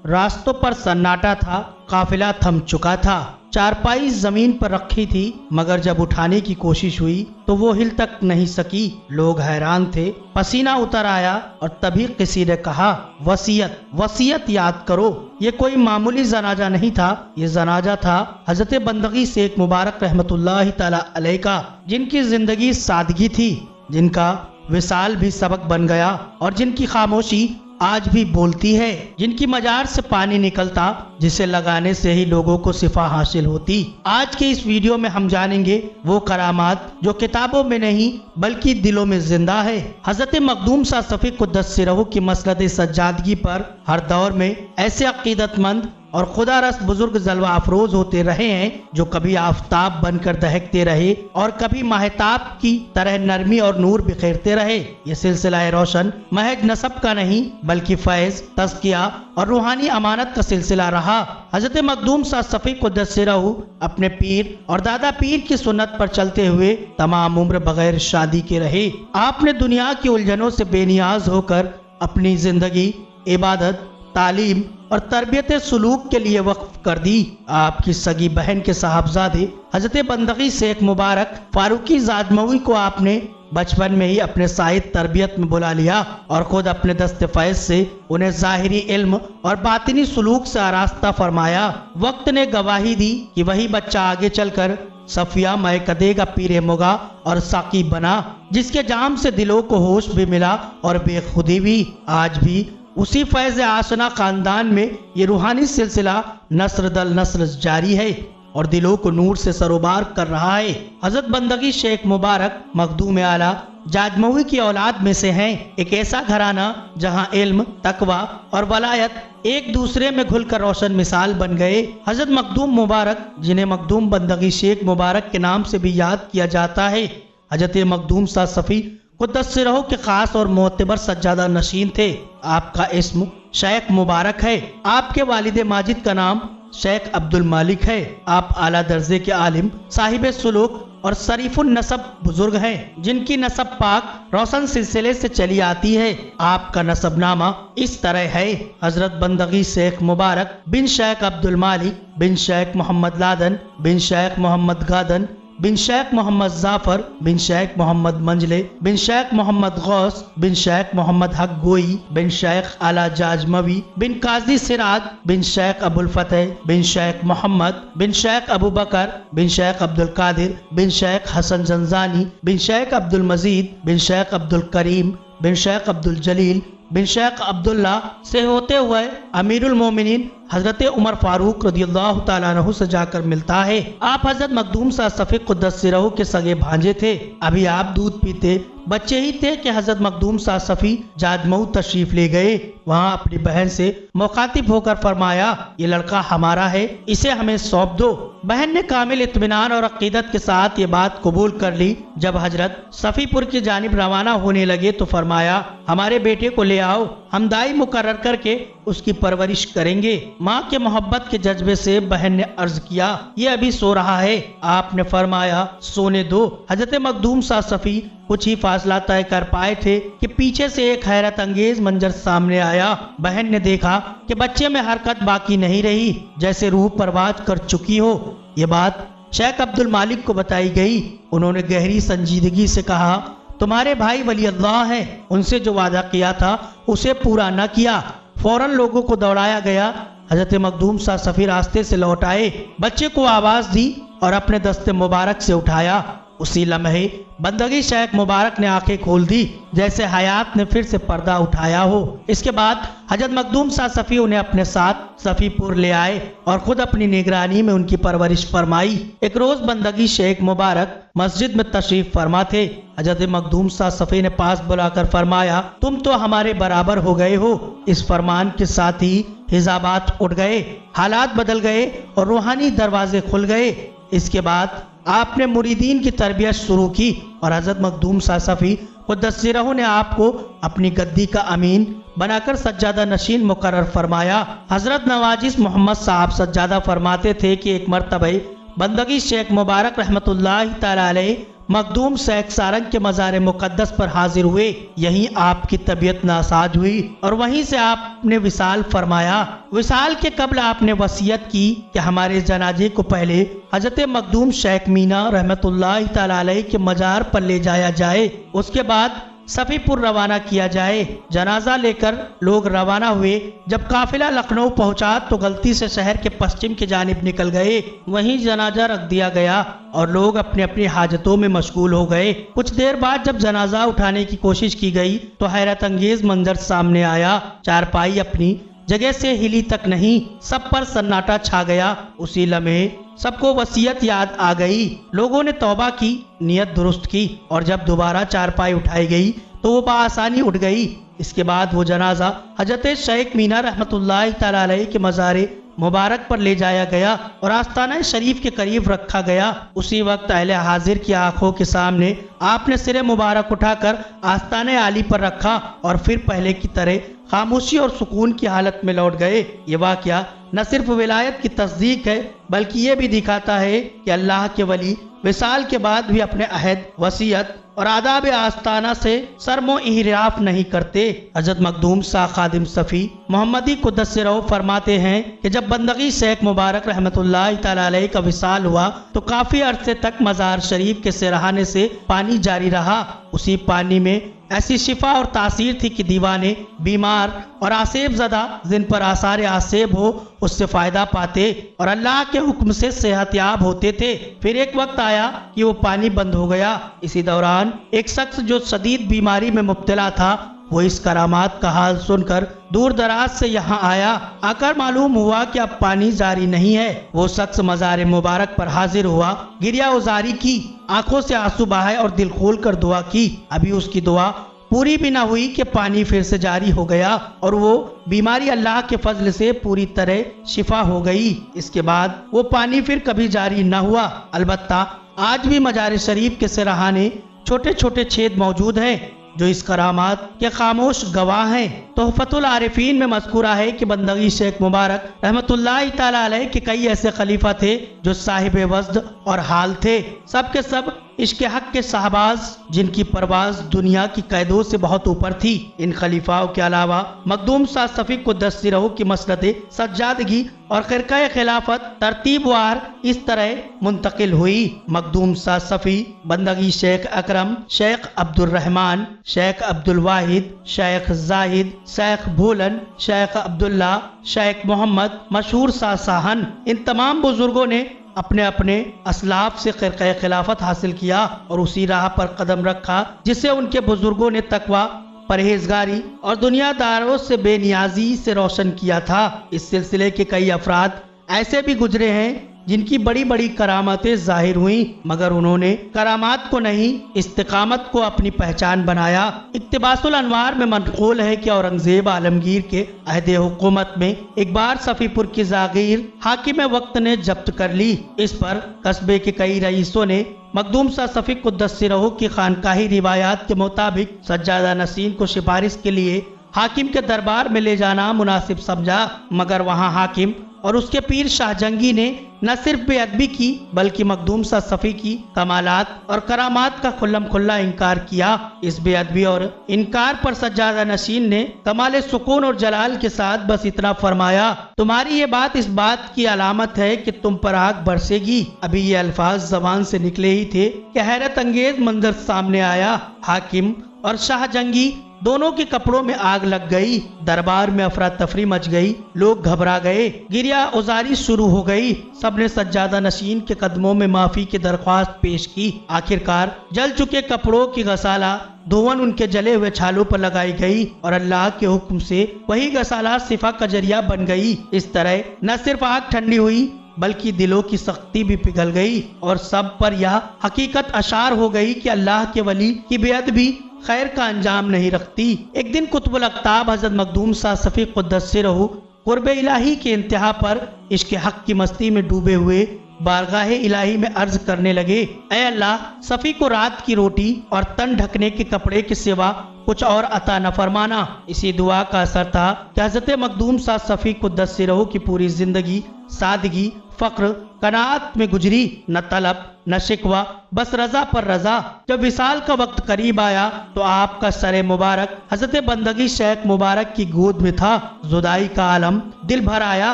रास्तों पर सन्नाटा था, काफिला थम चुका था। चारपाई जमीन पर रखी थी, मगर जब उठाने की कोशिश हुई तो वो हिल तक नहीं सकी। लोग हैरान थे, पसीना उतर आया और तभी किसी ने कहा, वसीयत वसीयत याद करो। ये कोई मामूली जनाजा नहीं था, ये जनाजा था हजरत बंदगी शेख मुबारक रहमतुल्लाहि ताला अलैह का, जिनकी जिंदगी सादगी थी, जिनका विसाल भी सबक बन गया और जिनकी खामोशी आज भी बोलती है, जिनकी मजार से पानी निकलता जिसे लगाने से ही लोगों को शिफा हासिल होती। आज के इस वीडियो में हम जानेंगे वो करामात जो किताबों में नहीं बल्कि दिलों में जिंदा है। हजरत मखदूम शाह सफ़ी क़ुद्दस सिरहू की मसलद सज्जादगी पर हर दौर में ऐसे अकीदतमंद और खुदा रस बुजुर्ग जलवा अफरोज होते रहे हैं, जो कभी आफताब बनकर दहकते रहे और कभी माहताब की तरह नरमी और नूर बिखेरते रहे। ये सिलसिला रोशन महज नसब का नहीं बल्कि फैज, तज़किया और रूहानी अमानत का सिलसिला रहा। हजरत मखदूम शाह सफ़ी क़ुद्दस सिरहू अपने पीर और दादा पीर की सुन्नत पर चलते हुए तमाम उम्र बगैर शादी के रहे। आपने दुनिया की उलझनों से बेनियाज होकर अपनी जिंदगी इबादत, तालीम और तरबियत सुलूक के लिए वक्फ कर दी। आपकी सगी बहन के साहबजादे हजरत बंदगी शेख मुबारक फारूकी जादमवी को आपने बचपन में ही अपने साहिद तरबियत में बुला लिया और खुद अपने दस्ते फैज से उन्हें ज़ाहिरी इल्म और बातिनी सुलूक से आरास्ता फरमाया। वक्त ने गवाही दी कि वही बच्चा आगे चलकर सफिया महकदे का पीरे मुगा और साकी बना, जिसके जाम से दिलों को होश भी मिला और बेखुदी भी। आज भी उसी फैज़ आशना खानदान में ये रूहानी सिलसिला नस्र दल नस्र जारी है और दिलों को नूर से सरोबार कर रहा है। हजरत बंदगी शेख मुबारक मखदूम आला जादमवी की औलाद में से हैं। एक ऐसा घराना जहां इल्म, तकवा और वलायत एक दूसरे में घुलकर रोशन मिसाल बन गए। हजरत मखदूम मुबारक, जिन्हें मखदूम बंदगी शेख मुबारक के नाम से भी याद किया जाता है, हजरत मखदूम शाह सफ़ी क़ुद्दस सिरहू के खास और मोतबर सज्जादा नशीन थे। आपका इस्म शेख मुबारक है। आपके वालिद माजिद का नाम शेख अब्दुल मालिक है। आप आला दर्जे के आलिम, साहिब सुलूक और शरीफुन नसब बुजुर्ग हैं, जिनकी नसब पाक रोशन सिलसिले से चली आती है। आपका नसबनामा इस तरह है, हजरत बंदगी शेख मुबारक बिन शेख अब्दुल मालिक बिन शेख मोहम्मद लादन बिन शेख मोहम्मद गादन बिन शेख मोहम्मद जाफर बिन शेख मोहम्मद मंजले बिन शेख मोहम्मद गौस बिन शेख मोहम्मद हक गोई बिन शेख आला जाजमवी बिन काजी सिराज बिन शेख अबुल फतेह बिन शेख मोहम्मद बिन शेख अबू बकर बिन शेख अब्दुल कादिर बिन शेख हसन जंजानी बिन शेख अब्दुल मजीद बिन शेख अब्दुल करीम बिन शेख अब्दुल जलील बिन शेख अब्दुल्ला से होते हुए अमीरुल मोमिनीन हजरत उमर फारूक रदियल्लाहु ताला अन्हु से जाकर मिलता है। आप हजरत मखदूम शाह सफ़ी क़ुद्दस सिरहू के सगे भांजे थे। अभी आप दूध पीते बच्चे ही थे कि हजरत मखदूम शाह सफ़ी जादमऊ तशरीफ ले गए। वहाँ अपनी बहन से मुखातिब होकर फरमाया, ये लड़का हमारा है, इसे हमें सौंप दो। बहन ने कामिल इत्मीनान और अकीदत के साथ ये बात कबूल कर ली। जब हजरत सफ़ीपुर की जानिब रवाना होने लगे तो फरमाया, हमारे बेटे को ले आओ, हम दाई मुकर्रर करके उसकी परवरिश करेंगे। माँ के मोहब्बत के जज्बे से बहन ने अर्ज किया, ये अभी सो रहा है। आपने फरमाया, सोने दो। हजरत मखदूम शाह सफ़ी कुछ ही फासला तय कर पाए थे कि पीछे से एक हैरत अंगेज मंजर सामने आया। बहन ने देखा कि बच्चे में हरकत बाकी नहीं रही, जैसे रूह परवाज कर चुकी हो। ये बात शेख अब्दुल मालिक को बताई गई। उन्होंने गहरी संजीदगी से कहा, तुम्हारे भाई वली अल्लाह हैं, उनसे जो वादा किया था उसे पूरा न किया। फौरन लोगों को दौड़ाया गया। हजरत मखदूम शाह सफ़ी रास्ते से लौट आए, बच्चे को आवाज दी और अपने दस्ते मुबारक से उठाया। उसी लम्हे बंदगी शेख मुबारक ने आंखें खोल दी, जैसे हयात ने फिर से पर्दा उठाया हो। इसके बाद हजरत मखदूम शाह सफ़ी उन्हें अपने साथ सफ़ीपुर ले आए और खुद अपनी निगरानी में उनकी परवरिश फरमाई। एक रोज बंदगी शेख मुबारक मस्जिद में तशरीफ फरमा थे। हजरत मखदूम शाह सफ़ी ने पास बुलाकर फरमाया, तुम तो हमारे बराबर हो गए हो। इस फरमान के साथ ही हिजाबात उठ गए, हालात बदल गए और रूहानी दरवाजे खुल गए। इसके बाद आपने मुरीदीन की तरबियत शुरू की और हजरत मखदूम शाह सफ़ी क़ुद्दस सिरहू ने आपको अपनी गद्दी का अमीन बनाकर सज्जादा नशीन मुकर्रर फरमाया। हजरत नवाजिस मोहम्मद साहब सज्जादा फरमाते थे कि एक मरतबा बंदगी शेख मुबारक रहमतुल्लाहि ताला अलैह मखदूम शेख सारंग के मज़ार मुक़द्दस पर हाजिर हुए। यहीं आपकी तबीयत नासाज हुई और वहीं से आपने विसाल फरमाया। विसाल के कब्ल आपने वसीयत की कि हमारे जनाजे को पहले हजरत मखदूम शेख मीना रहमतुल्लाह तआला अलैह के मज़ार पर ले जाया जाए, उसके बाद सफ़ीपुर रवाना किया जाए। जनाजा लेकर लोग रवाना हुए। जब काफिला लखनऊ पहुंचा तो गलती से शहर के पश्चिम की जानिब निकल गए। वहीं जनाजा रख दिया गया और लोग अपनी अपनी हाजतों में मशगूल हो गए। कुछ देर बाद जब जनाजा उठाने की कोशिश की गई तो हैरत अंगेज मंजर सामने आया। चारपाई अपनी जगह से हिली तक नहीं, सब पर सन्नाटा छा गया। उसी लम्हे सबको वसीयत याद आ गई। लोगों ने तौबा की, नियत दुरुस्त की और जब दोबारा चारपाई उठाई गई तो वो बआसानी उठ गई। इसके बाद वो जनाजा हजरत शेख मीना रहमतुल्लाह तआला अलैह के मज़ार मुबारक पर ले जाया गया और आस्ताना शरीफ के करीब रखा गया। उसी वक्त अहले हाजिर की आंखों के सामने आपने सिरे मुबारक उठाकर आस्ताने आली पर रखा और फिर पहले की तरह खामोशी और सुकून की हालत में लौट गए। ये वाक़या न सिर्फ विलायत की तस्दीक है बल्कि ये भी दिखाता है कि अल्लाह के वली विसाल के बाद भी अपने अहद, वसीयत और आदाब आस्ताना से सरमो इहराफ नहीं करते। हजरत मखदूम शाह खादिम सफ़ी मोहम्मदी कुद्दस सिरहू फरमाते हैं कि जब बंदगी शेख मुबारक रहमतुल्लाह तआला अलैह का विसाल हुआ तो काफ़ी अरसे तक मज़ार शरीफ के सिरहाने से पानी जारी रहा। उसी पानी में ऐसी शिफा और तासीर थी कि दीवाने, बीमार और आसेब ज़दा जिन पर आसार आसेब हो उससे फ़ायदा पाते और अल्लाह के हुक्म से सेहतयाब होते थे। फिर एक वक्त आया कि वो पानी बंद हो गया। इसी दौरान एक शख्स जो शदीद बीमारी में मुब्तला था वो इस करामात का हाल सुनकर दूर दराज से यहाँ आया। आकर मालूम हुआ कि अब पानी जारी नहीं है। वो शख्स मज़ार मुबारक पर हाजिर हुआ, गिरिया उजारी की, आंखों से आंसू बहाए और दिल खोल कर दुआ की। अभी उसकी दुआ पूरी भी ना हुई कि पानी फिर से जारी हो गया और वो बीमारी अल्लाह के फजल से पूरी तरह शिफा हो गई। इसके बाद वो पानी फिर कभी जारी न हुआ। अलबत्ता आज भी मज़ार शरीफ के सिरहाने छोटे छोटे छेद मौजूद हैं जो इस करामात के खामोश गवाह हैं। तोहफतुल आरिफीन में मज़कूरा है कि बंदगी शेख मुबारक रहमतुल्लाह तआला अलैह के कई ऐसे खलीफा थे जो साहिब वज़्द और हाल थे। सब के सब इश्क़ हक़ के साहबाज जिनकी परवाज़ दुनिया की कैदों से बहुत ऊपर थी। इन खलीफाओं के अलावा मखदूम शाह सफ़ी कुद्दस सिरहू की मसनद सज्जादगी और ख़िरक़ा खिलाफत तरतीबवार इस तरह मुंतकिल हुई। मखदूम शाह सफ़ी बंदगी शेख अकरम, शेख अब्दुर्रहमान, शेख अब्दुल वाहिद, शेख जाहिद, शेख भूलन, शेख अब्दुल्ला, शेख मोहम्मद, मशहूर शाह साहन, इन तमाम बुजुर्गों ने अपने अपने असलाफ से ख़िरक़ा खिलाफत हासिल किया और उसी राह पर कदम रखा जिसे उनके बुजुर्गों ने तकवा, परहेजगारी और दुनियादारों से बेनियाजी से रोशन किया था। इस सिलसिले के कई अफराद ऐसे भी गुजरे हैं जिनकी बड़ी बड़ी करामातें जाहिर हुई मगर उन्होंने करामात को नहीं इस्तिकामत को अपनी पहचान बनाया। इक्तिबासुल अनवार में मनक़ूल है कि औरंगज़ेब आलमगीर के अहद हुकूमत में एक बार सफ़ीपुर की जागीर हाकिम वक्त ने जब्त कर ली। इस पर कस्बे के कई रईसों ने मखदूम शाह सफ़ी कुद्दस सिरहू की खानकाही रिवायात के मुताबिक सज्जादा नसीन को सिफारिश के लिए हाकिम के दरबार में ले जाना मुनासिब समझा मगर वहाँ हाकिम और उसके पीर शाहजंगी ने न सिर्फ बेअदबी की बल्कि मखदूम शाह सफ़ी की कमालात और करामात का खुल्लम खुल्ला इनकार किया। इस बेअदबी और इनकार पर सज्जादा नशीन ने कमाल सुकून और जलाल के साथ बस इतना फरमाया, तुम्हारी ये बात इस बात की अलामत है कि तुम पर आग बरसेगी। अभी ये अल्फाज जबान से निकले ही थे कि हैरत अंगेज मंजर सामने आया। हाकिम और शाहजंगी दोनों के कपड़ों में आग लग गई। दरबार में अफरा तफरी मच गई। लोग घबरा गए। गिरिया उजारी शुरू हो गई। सबने सज्जादा नशीन के कदमों में माफी की दरख्वास्त पेश की। आखिरकार जल चुके कपड़ों की गसाला धोवन उनके जले हुए छालों पर लगाई गई और अल्लाह के हुक्म से वही गसाला शिफा का जरिया बन गई। इस तरह न सिर्फ आग ठंडी हुई बल्कि दिलों की सख्ती भी पिघल गई और सब पर यह हकीकत अशार हो गई कि अल्लाह के वली की बेअदबी खैर का अंजाम नहीं रखती। एक दिन कुतुबुल अक्ताब हजरत मखदूम शाह सफ़ी कुद्दस सिरहू कुर्बे इलाही के इंतहा पर इश्क़ हक़ की मस्ती में डूबे हुए बारगाह इलाही में अर्ज करने लगे, ऐ अल्लाह, सफ़ी को रात की रोटी और तन ढकने के कपड़े के सिवा कुछ और अता न फरमाना। इसी दुआ का असर था कि हजरत मखदूम शाह सफ़ी कुद्दस सिरहू की पूरी जिंदगी सादगी, फक्र कनात में गुजरी, न तलब न शिकवा, बस रजा पर रजा। जब विसाल का वक्त करीब आया तो आपका सरे मुबारक हजरत बंदगी शेख मुबारक की गोद में था। जुदाई का आलम दिल भर आया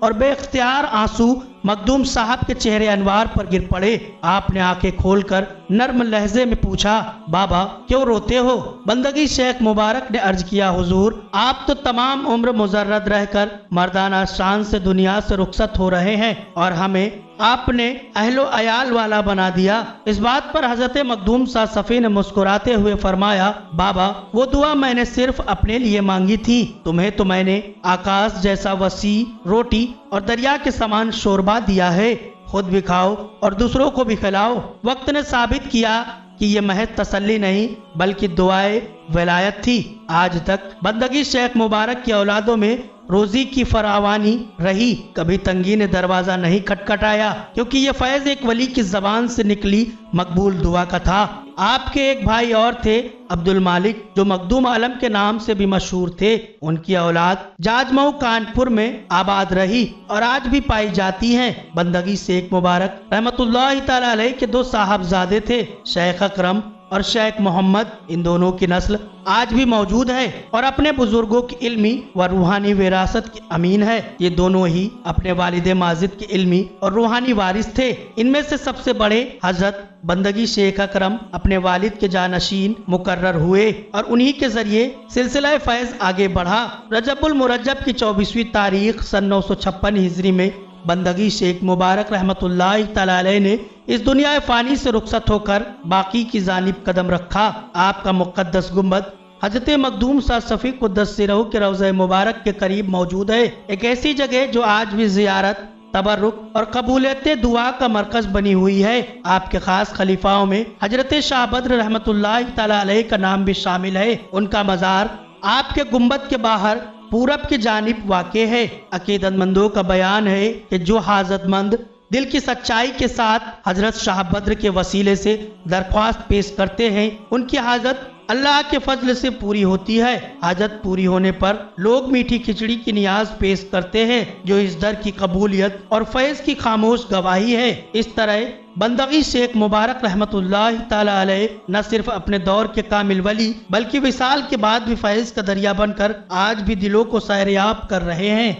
और बेख्तियार आंसू मखदूम साहब के चेहरे अनवार पर गिर पड़े। आपने आंखें खोलकर नर्म लहजे में पूछा, बाबा क्यों रोते हो? बंदगी शेख मुबारक ने अर्ज किया, हुजूर आप तो तमाम उम्र मुजर्रद रहकर मर्दाना शान से दुनिया से रुखसत हो रहे हैं और हमें आपने अहलो अयाल वाला बना दिया। इस बात पर हजरत मखदूम सा सफ़ी ने मुस्कुराते हुए फरमाया, बाबा वो दुआ मैंने सिर्फ अपने लिए मांगी थी, तुम्हें तो मैंने आकाश जैसा वसी रोटी और दरिया के समान शोरबा दिया है। खुद भी खाओ और दूसरों को भी खिलाओ। वक्त ने साबित किया कि ये महज तसल्ली नहीं बल्कि दुआए विलायत थी। आज तक बंदगी शेख मुबारक की औलादों में रोजी की फरावानी रही, कभी तंगी ने दरवाजा नहीं खटखटाया, क्योंकि ये फैज एक वली की जबान से निकली मकबूल दुआ का था। आपके एक भाई और थे अब्दुल मालिक, जो मखदूम आलम के नाम से भी मशहूर थे। उनकी औलाद जाजमऊ कानपुर में आबाद रही और आज भी पाई जाती हैं। बंदगी शेख मुबारक रहमतुल्लाह तआला अलैह के दो साहबजादे थे, शेख अकरम और शेख मोहम्मद। इन दोनों की नस्ल आज भी मौजूद है और अपने बुजुर्गों की इल्मी व रूहानी विरासत की अमीन है। ये दोनों ही अपने वालिद माजिद के इल्मी और रूहानी वारिस थे। इनमें से सबसे बड़े हजरत बंदगी शेख अकरम अपने वालिद के जानशीन मुकर्रर हुए और उन्हीं के जरिए सिलसिला फैज आगे बढ़ा। रजबुल मुरज्जब की 24वीं तारीख सन 956 हिजरी में बंदगी शेख मुबारक रहमतुल्लाह तआला अलैह ने इस दुनिया फानी से रुखसत होकर बाकी की जानिब कदम रखा। आपका मुक़द्दस गुंबद हजरत मखदूम सा सफ़ी क़ुद्दस सिरहू के रौज़े मुबारक के करीब मौजूद है। एक ऐसी जगह जो आज भी ज़ियारत, तबर्रुक और कबूलियत दुआ का मरकज बनी हुई है। आपके खास खलीफाओं में हजरत शाह बद्र रहमतुल्लाह तआला अलैह का नाम भी शामिल है। उनका मज़ार आपके गुंबद के बाहर पूरब की जानिब वाक़े है। अकीदतमंदों का बयान है कि जो हाजतमंद दिल की सच्चाई के साथ हजरत शाह बद्र के वसीले से दरख्वास्त पेश करते हैं, उनकी हाजत अल्लाह के फजल से पूरी होती है। हाजत पूरी होने पर लोग मीठी खिचड़ी की नियाज पेश करते हैं, जो इस दर की कबूलियत और फैज की खामोश गवाही है। इस तरह बंदगी शेख मुबारक रहमतुल्लाह तआला अलैह न सिर्फ अपने दौर के कामिल वली बल्कि विसाल के बाद भी फैज का दरिया बनकर आज भी दिलों को सैरयाब कर रहे हैं।